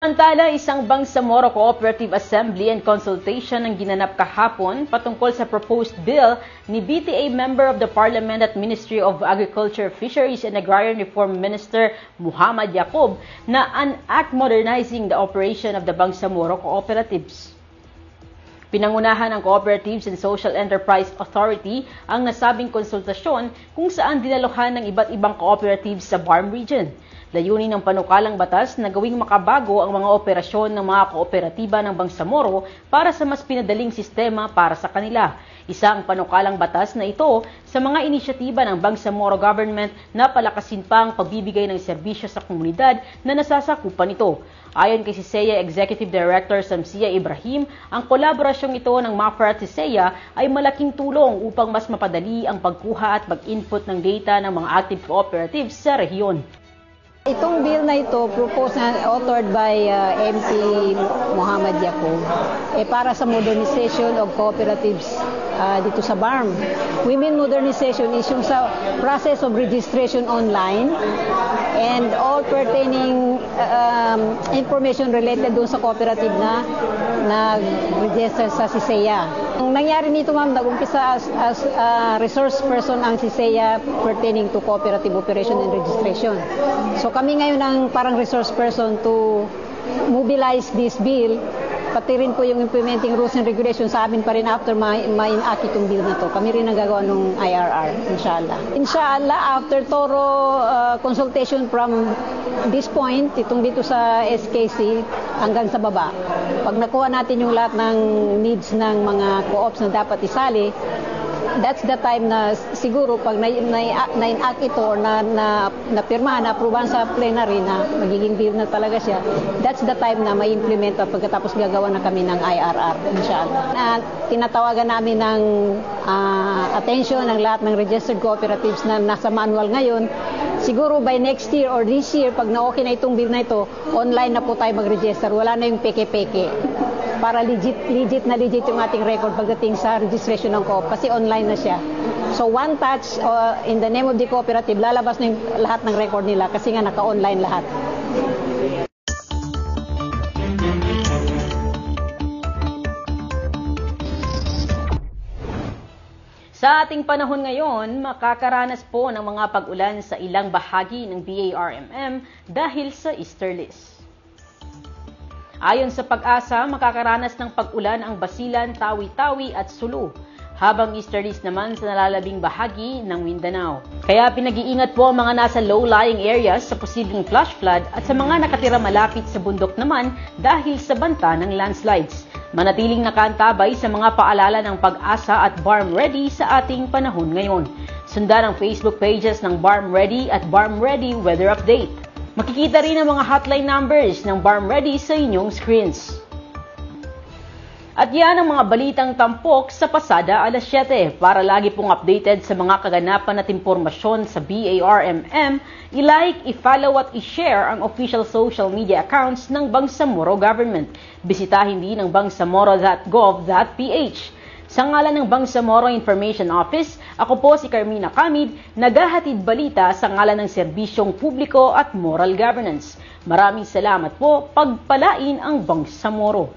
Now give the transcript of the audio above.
Samantala, isang Bangsamoro Cooperative Assembly and Consultation ang ginanap kahapon patungkol sa proposed bill ni BTA Member of the Parliament at Ministry of Agriculture, Fisheries and Agrarian Reform Minister Muhammad Yaqub na an act modernizing the operation of the Bangsamoro Cooperatives. Pinangunahan ng Cooperatives and Social Enterprise Authority ang nasabing konsultasyon kung saan dinaluhan ng iba't ibang cooperatives sa BARM region. Layunin ng panukalang batas na gawing makabago ang mga operasyon ng mga kooperatiba ng Bangsamoro para sa mas pinadaling sistema para sa kanila. Isa ang panukalang batas na ito sa mga inisyatiba ng Bangsamoro government na palakasin pa ang pagbibigay ng serbisyo sa komunidad na nasasakupan nito. Ayon kay CISEA Executive Director Samsia Ibrahim, ang kolaborasyong ito ng MAFRA at CISEA ay malaking tulong upang mas mapadali ang pagkuha at mag-input ng data ng mga active cooperatives sa rehiyon. Itong bill na ito, proposed na authored by MP Muhammad Yaqub, para sa modernization of cooperatives dito sa BARM. Women modernization is yung sa process of registration online and all pertaining information related doon sa cooperative na register sa CISEA. Ang nangyari nito, ma'am, nag-umpisa as resource person ang CISEA pertaining to cooperative operation and registration. So kami ngayon ang parang resource person to mobilize this bill, pati rin po yung implementing rules and regulations sa amin pa rin after ma-enact itong bill na to. Kami rin ang gagawa ng IRR, inshallah. Inshallah, after thorough consultation from this point, itong dito sa SKC hanggang sa baba, pag nakuha natin yung lahat ng needs ng mga co-ops na dapat isali, that's the time na siguro pag na-enact ito or na-pirmahan, na-approvean sa plenary na magiging bill na talaga siya, that's the time na ma-implement at pagkatapos gagawa na kami ng IRR, inshallah. Na tinatawagan namin ng attention ng lahat ng registered cooperatives na nasa manual ngayon. Siguro by next year or this year, pag na-okay na itong bill na ito, online na po tayo mag-register. Wala na yung peke-peke. Para legit yung ating record pagdating sa registration ng co-op kasi online na siya. So one touch in the name of the cooperative, lalabas na yung lahat ng record nila kasi nga naka-online lahat. Sa ating panahon ngayon, makakaranas po ng mga pag-ulan sa ilang bahagi ng BARMM dahil sa easterlies. Ayon sa Pag-asa, makakaranas ng pag-ulan ang Basilan, Tawi-Tawi at Sulu, habang easterlies naman sa nalalabing bahagi ng Mindanao. Kaya pinag-iingat po ang mga nasa low-lying areas sa posibleng flash flood at sa mga nakatira malapit sa bundok naman dahil sa banta ng landslides. Manatiling nakaantabay sa mga paalala ng Pag-asa at BARM Ready sa ating panahon ngayon. Sundan ang Facebook pages ng BARM Ready at BARM Ready Weather Update. Makikita rin ang mga hotline numbers ng BARM Ready sa inyong screens. At yan ang mga balitang tampok sa pasada alas 7. Para lagi pong updated sa mga kaganapan at impormasyon sa BARMM, i-like, i-follow at i-share ang official social media accounts ng Bangsamoro Government. Bisitahin din ang bangsamoro.gov.ph. Sa ngalan ng Bangsamoro Information Office, ako po si Carmina Camid, naghahatid balita sa ngalan ng serbisyong publiko at moral governance. Maraming salamat po, pagpalain ang Bangsamoro.